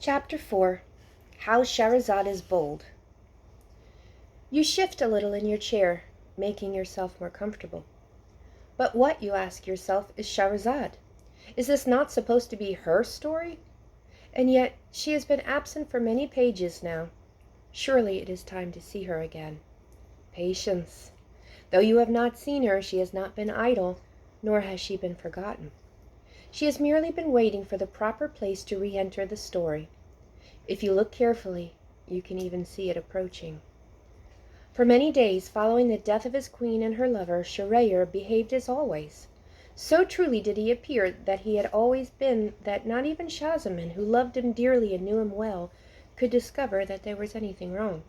Chapter 4. How Shahrazad is Bold. You shift a little in your chair, making yourself more comfortable. But what, you ask yourself, is Shahrazad? Is this not supposed to be her story? And yet she has been absent for many pages now. Surely it is time to see her again. Patience. Though you have not seen her, she has not been idle, nor has she been forgotten. She has merely been waiting for the proper place to re-enter the story. If you look carefully, you can even see it approaching. For many days following the death of his queen and her lover, Shahryar behaved as always. So truly did he appear that he had always been that not even Shahzaman, who loved him dearly and knew him well, could discover that there was anything wrong.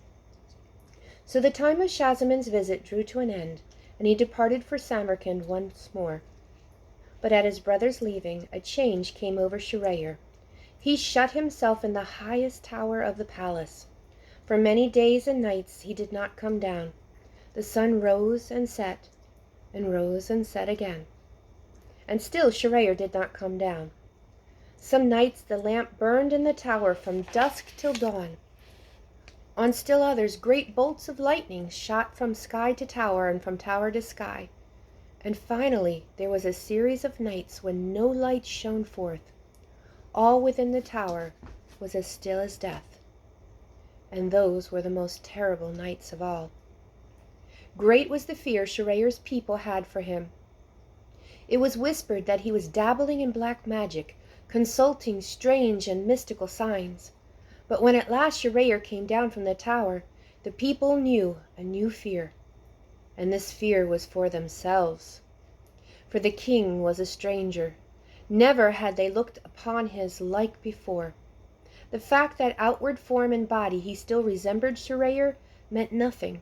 So the time of Shahzaman's visit drew to an end, and he departed for Samarkand once more. But at his brother's leaving, a change came over Shahryar. He shut himself in the highest tower of the palace. For many days and nights he did not come down. The sun rose and set again. And still Shahryar did not come down. Some nights the lamp burned in the tower from dusk till dawn. On still others great bolts of lightning shot from sky to tower and from tower to sky. And finally there was a series of nights when no light shone forth. All within the tower was as still as death. And those were the most terrible nights of all. Great was the fear Shahryar's people had for him. It was whispered that he was dabbling in black magic, consulting strange and mystical signs. But when at last Shahryar came down from the tower, the people knew a new fear. And this fear was for themselves. For the king was a stranger. Never had they looked upon his like before. The fact that outward form and body he still resembled Shahryar meant nothing,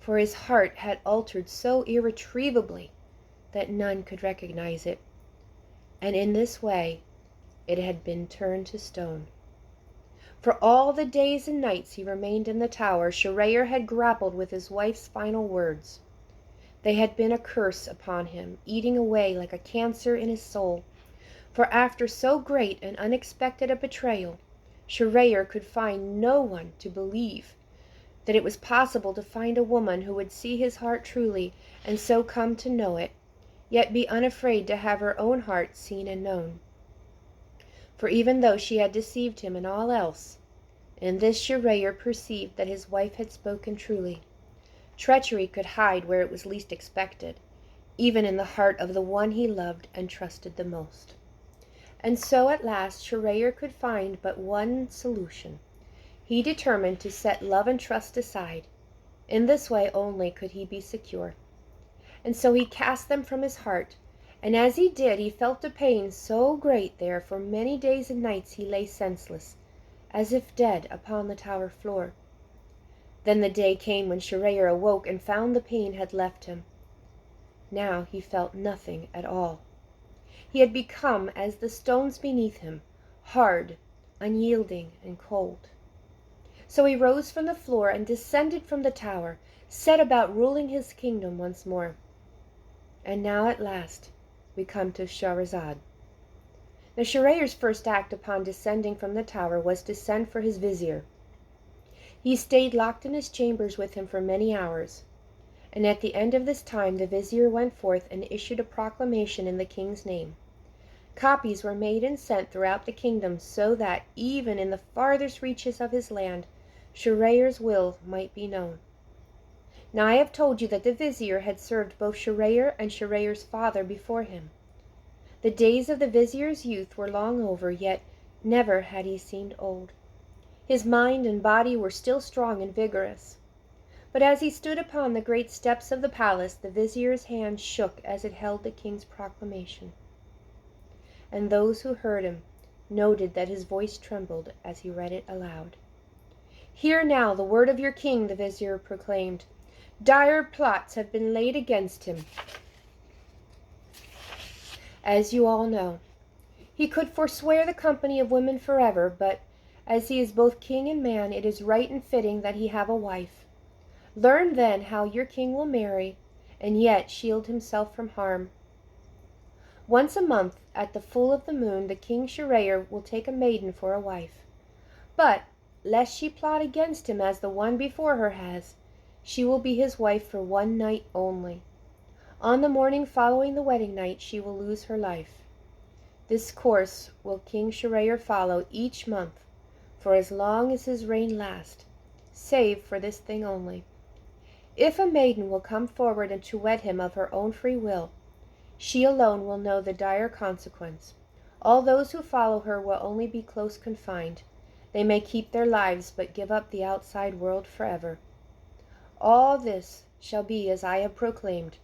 for his heart had altered so irretrievably that none could recognize it, and in this way it had been turned to stone. For all the days and nights he remained in the tower, Shahryar had grappled with his wife's final words. They had been a curse upon him, eating away like a cancer in his soul. For after so great and unexpected a betrayal, Shahryar could find no one to believe that it was possible to find a woman who would see his heart truly and so come to know it, yet be unafraid to have her own heart seen and known. For even though she had deceived him in all else, in this Shahryar perceived that his wife had spoken truly. Treachery could hide where it was least expected, even in the heart of the one he loved and trusted the most. And so at last Shahryar could find but one solution. He determined to set love and trust aside. In this way only could he be secure. And so he cast them from his heart, and as he did he felt a pain so great there for many days and nights he lay senseless, as if dead upon the tower floor. Then the day came when Shahryar awoke and found the pain had left him. Now he felt nothing at all. He had become as the stones beneath him, hard, unyielding, and cold. So he rose from the floor and descended from the tower, set about ruling his kingdom once more. And now at last we come to Shahrazad. Now Shahryar's first act upon descending from the tower was to send for his vizier. He stayed locked in his chambers with him for many hours, and at the end of this time the vizier went forth and issued a proclamation in the king's name. Copies were made and sent throughout the kingdom so that, even in the farthest reaches of his land, Shahryar's will might be known. Now I have told you that the vizier had served both Shahryar and Shahryar's father before him. The days of the vizier's youth were long over, yet never had he seemed old. His mind and body were still strong and vigorous. But as he stood upon the great steps of the palace, the vizier's hand shook as it held the king's proclamation. And those who heard him noted that his voice trembled as he read it aloud. "Hear now the word of your king," the vizier proclaimed. "Dire plots have been laid against him, as you all know. He could forswear the company of women forever, but as he is both king and man, it is right and fitting that he have a wife. Learn then how your king will marry, and yet shield himself from harm. Once a month, at the full of the moon, the king Shahryar will take a maiden for a wife. But, lest she plot against him as the one before her has, she will be his wife for one night only. On the morning following the wedding night she will lose her life. This course will King Shirayer follow each month, for as long as his reign lasts, save for this thing only. If a maiden will come forward and to wed him of her own free will, she alone will know the dire consequence. All those who follow her will only be close confined. They may keep their lives, but give up the outside world forever. All this shall be as I have proclaimed,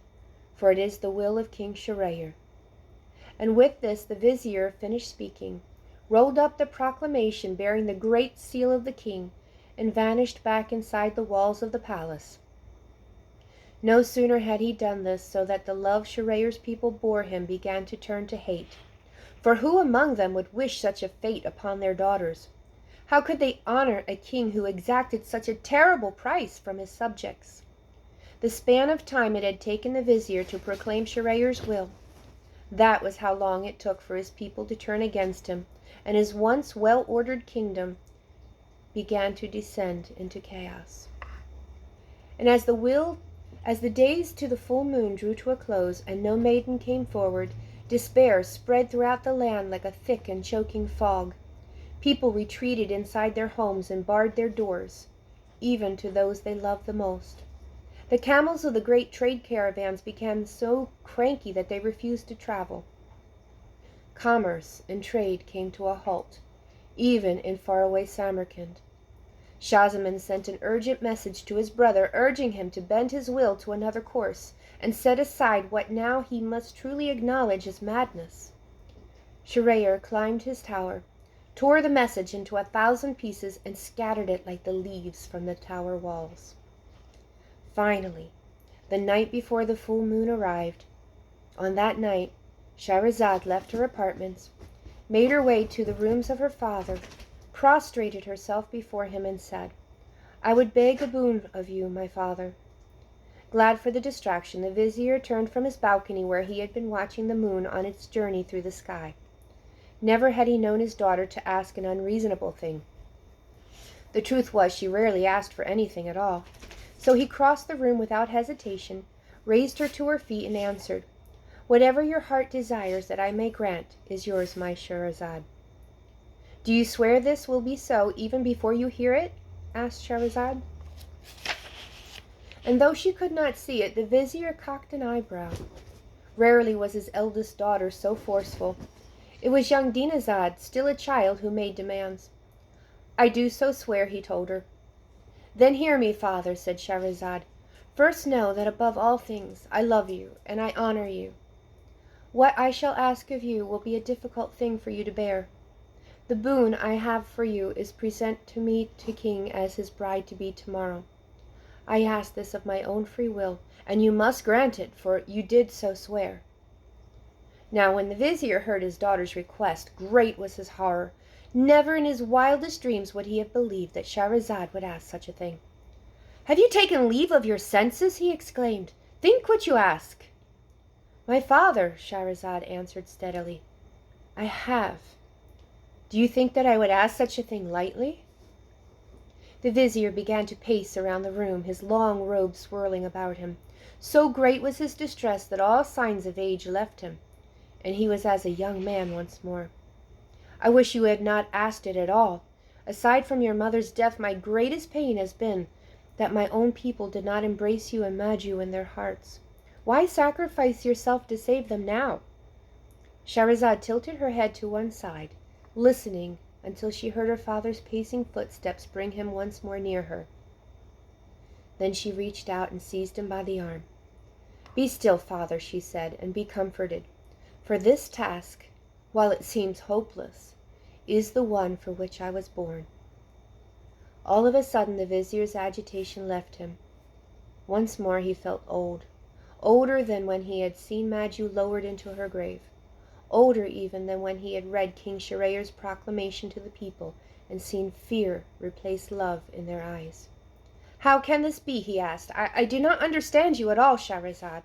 for it is the will of King Shirayer. And with this the vizier finished speaking, rolled up the proclamation bearing the great seal of the king, and vanished back inside the walls of the palace. No sooner had he done this, so that the love Shirayer's people bore him began to turn to hate. For who among them would wish such a fate upon their daughters? How could they honor a king who exacted such a terrible price from his subjects? The span of time it had taken the vizier to proclaim Shirayer's will, that was how long it took for his people to turn against him, and his once well-ordered kingdom began to descend into chaos. And as the days to the full moon drew to a close, and no maiden came forward, despair spread throughout the land like a thick and choking fog. People retreated inside their homes and barred their doors, even to those they loved the most. The camels of the great trade caravans became so cranky that they refused to travel. Commerce and trade came to a halt, even in faraway Samarkand. Shahzaman sent an urgent message to his brother, urging him to bend his will to another course, and set aside what now he must truly acknowledge as madness. Shirayer climbed his tower, tore the message into 1,000 pieces, and scattered it like the leaves from the tower walls. Finally, the night before the full moon arrived. On that night, Shahrazad left her apartments, made her way to the rooms of her father, prostrated herself before him, and said, "I would beg a boon of you, my father." Glad for the distraction, the vizier turned from his balcony where he had been watching the moon on its journey through the sky. Never had he known his daughter to ask an unreasonable thing. The truth was, she rarely asked for anything at all. So he crossed the room without hesitation, raised her to her feet, and answered, "Whatever your heart desires that I may grant is yours, my Shahrazad." "Do you swear this will be so even before you hear it?" asked Shahrazad. And though she could not see it, the vizier cocked an eyebrow. Rarely was his eldest daughter so forceful. It was young Dinazad, still a child, who made demands. "I do so swear," he told her. "Then hear me, father," said Shahrazad. "First know that above all things I love you and I honor you. What I shall ask of you will be a difficult thing for you to bear. The boon I have for you is present to me to king as his bride-to-be tomorrow. I ask this of my own free will, and you must grant it, for you did so swear." Now when the vizier heard his daughter's request, great was his horror. Never in his wildest dreams would he have believed that Shahrazad would ask such a thing. "Have you taken leave of your senses?" he exclaimed. "Think what you ask." "My father," Shahrazad answered steadily, "I have. Do you think that I would ask such a thing lightly?" The vizier began to pace around the room, his long robe swirling about him. So great was his distress that all signs of age left him, and he was as a young man once more. "I wish you had not asked it at all. Aside from your mother's death, my greatest pain has been that my own people did not embrace you and Maju in their hearts. Why sacrifice yourself to save them now?" Shahrazad tilted her head to one side, listening until she heard her father's pacing footsteps bring him once more near her. Then she reached out and seized him by the arm. "Be still, father," she said, "and be comforted, for this task, while it seems hopeless, is the one for which I was born." All of a sudden the vizier's agitation left him. Once more he felt old, older than when he had seen Maju lowered into her grave, older even than when he had read King Shirayer's proclamation to the people and seen fear replace love in their eyes. "How can this be?" he asked. I do not understand you at all, Shahrazad."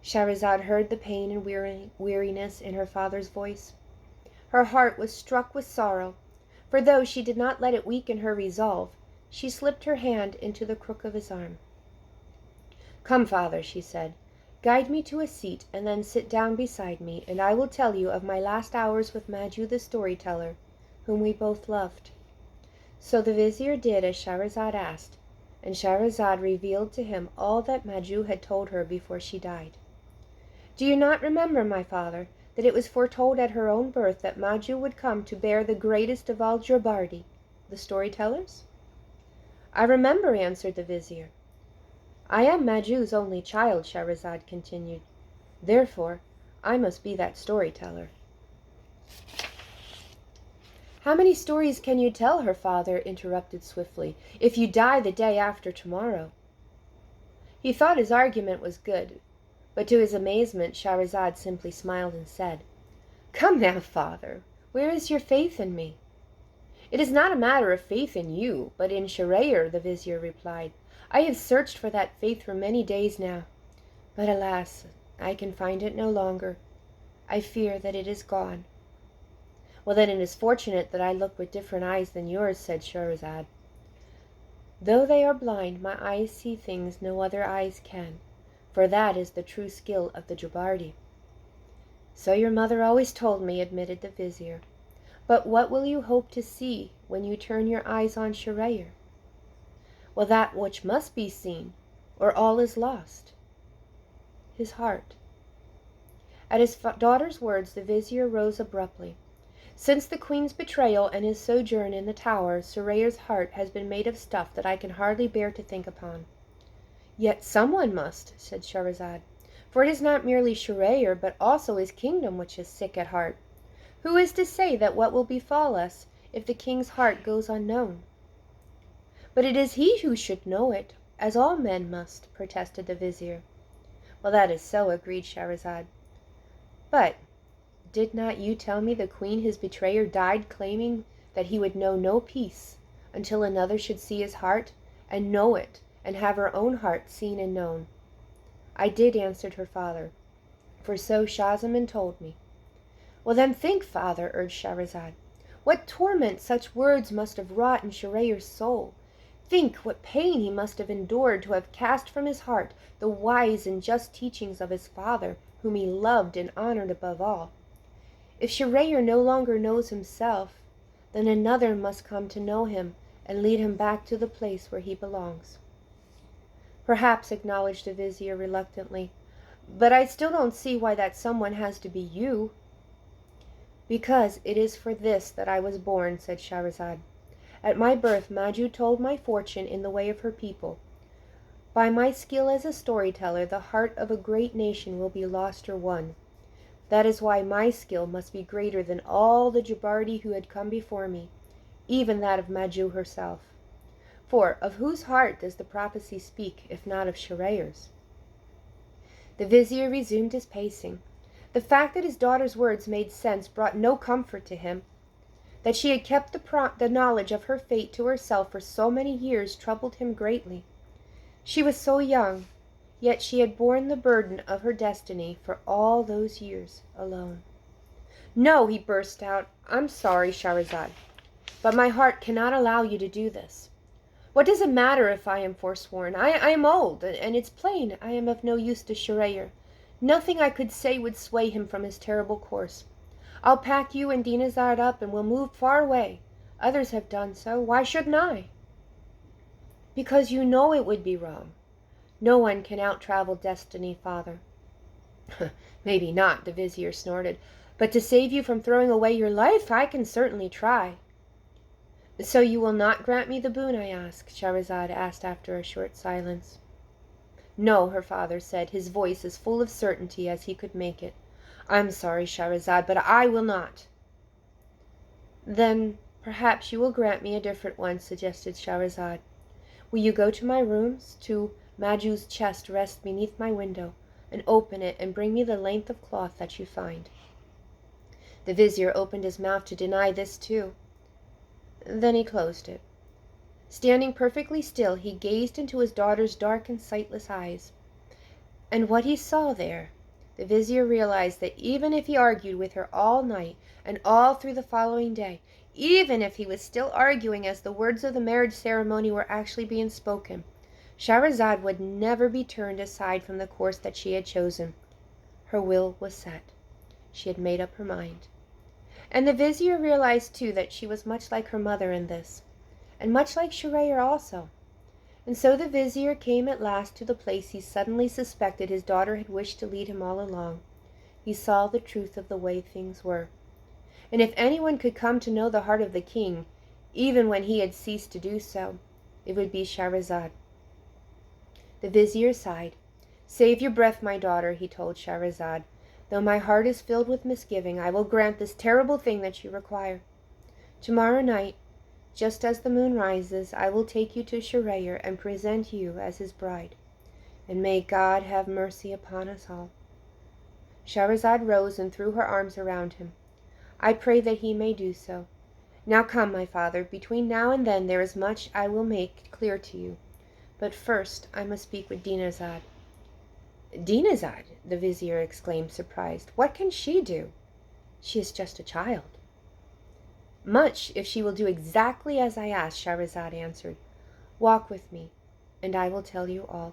Shahrazad heard the pain and weariness in her father's voice. Her heart was struck with sorrow, for though she did not let it weaken her resolve, she slipped her hand into the crook of his arm. "Come, father," she said, "guide me to a seat and then sit down beside me, and I will tell you of my last hours with Maju the storyteller, whom we both loved." So the vizier did as Shahrazad asked, and Shahrazad revealed to him all that Maju had told her before she died. "Do you not remember, my father, that it was foretold at her own birth that Maju would come to bear the greatest of all Jabardi, the storytellers?" "I remember," answered the vizier. "I am Maju's only child," Shahrazad continued. "Therefore, I must be that storyteller." "How many stories can you tell?" her father interrupted swiftly, "if you die the day after tomorrow?" He thought his argument was good, but to his amazement Shahrazad simply smiled and said, "Come now, father, where is your faith in me?" "It is not a matter of faith in you, but in Sharayer," the vizier replied. "I have searched for that faith for many days now, but alas, I can find it no longer. I fear that it is gone." "Well, then it is fortunate that I look with different eyes than yours," said Shahrazad. "Though they are blind, my eyes see things no other eyes can, for that is the true skill of the Jabardi." "So your mother always told me," admitted the vizier. "But what will you hope to see when you turn your eyes on Sharayer?" "Well, that which must be seen, or all is lost." "His heart." At his daughter's words the vizier rose abruptly. "Since the queen's betrayal and his sojourn in the tower, Surayer's heart has been made of stuff that I can hardly bear to think upon." "Yet someone must," said Shahrazad, "for it is not merely Shurayer, but also his kingdom which is sick at heart. Who is to say that what will befall us if the king's heart goes unknown?" "But it is he who should know it, as all men must," protested the vizier. "Well, that is so," agreed Shahrazad. "But did not you tell me the queen, his betrayer, died claiming that he would know no peace until another should see his heart, and know it, and have her own heart seen and known?" "I did," answered her father, "for so Shahzaman told me." "Well, then think, father," urged Shahrazad, "what torment such words must have wrought in Shurayer's soul. Think what pain he must have endured to have cast from his heart the wise and just teachings of his father, whom he loved and honored above all. If Shurayer no longer knows himself, then another must come to know him and lead him back to the place where he belongs." "Perhaps," acknowledged the vizier reluctantly, "but I still don't see why that someone has to be you." "Because it is for this that I was born," said Shahrazad. "At my birth Maju told my fortune in the way of her people. By my skill as a storyteller the heart of a great nation will be lost or won. That is why my skill must be greater than all the Jabardi who had come before me, even that of Maju herself. For of whose heart does the prophecy speak, if not of Shurayer's?" The vizier resumed his pacing. The fact that his daughter's words made sense brought no comfort to him. That she had kept the knowledge of her fate to herself for so many years troubled him greatly. She was so young, yet she had borne the burden of her destiny for all those years alone. "No," he burst out, "I'm sorry, Shahrazad, but my heart cannot allow you to do this. What does it matter if I am forsworn? I am old, and it's plain I am of no use to Shurayer. Nothing I could say would sway him from his terrible course. I'll pack you and Dinazad up and we'll move far away. Others have done so. Why shouldn't I?" "Because you know it would be wrong. No one can out-travel destiny, father." "Maybe not," the vizier snorted, "but to save you from throwing away your life, I can certainly try." "So you will not grant me the boon I ask?" Shahrazad asked after a short silence. "No," her father said, his voice as full of certainty as he could make it. "I'm sorry, Shahrazad, but I will not." "Then perhaps you will grant me a different one," suggested Shahrazad. "Will you go to my rooms, to Maju's chest rest beneath my window, and open it and bring me the length of cloth that you find?" The vizier opened his mouth to deny this too. Then he closed it. Standing perfectly still, he gazed into his daughter's dark and sightless eyes. And what he saw there, the vizier realized that even if he argued with her all night and all through the following day, even if he was still arguing as the words of the marriage ceremony were actually being spoken, Shahrazad would never be turned aside from the course that she had chosen. Her will was set. She had made up her mind. And the vizier realized too that she was much like her mother in this, and much like Shurayar also. And so the vizier came at last to the place he suddenly suspected his daughter had wished to lead him all along. He saw the truth of the way things were. And if anyone could come to know the heart of the king, even when he had ceased to do so, it would be Shahrazad. The vizier sighed. "Save your breath, my daughter," he told Shahrazad. "Though my heart is filled with misgiving, I will grant this terrible thing that you require. Tomorrow night, just as the moon rises, I will take you to Shurayar and present you as his bride. And may God have mercy upon us all." Shahrazad rose and threw her arms around him. "I pray that he may do so. Now come, my father. Between now and then there is much I will make clear to you. But first I must speak with Dinazad." "Dinazad!" the vizier exclaimed, surprised. "What can she do?" "She is just a child." "Much, if she will do exactly as I ask," Shahrazad answered. "Walk with me, and I will tell you all."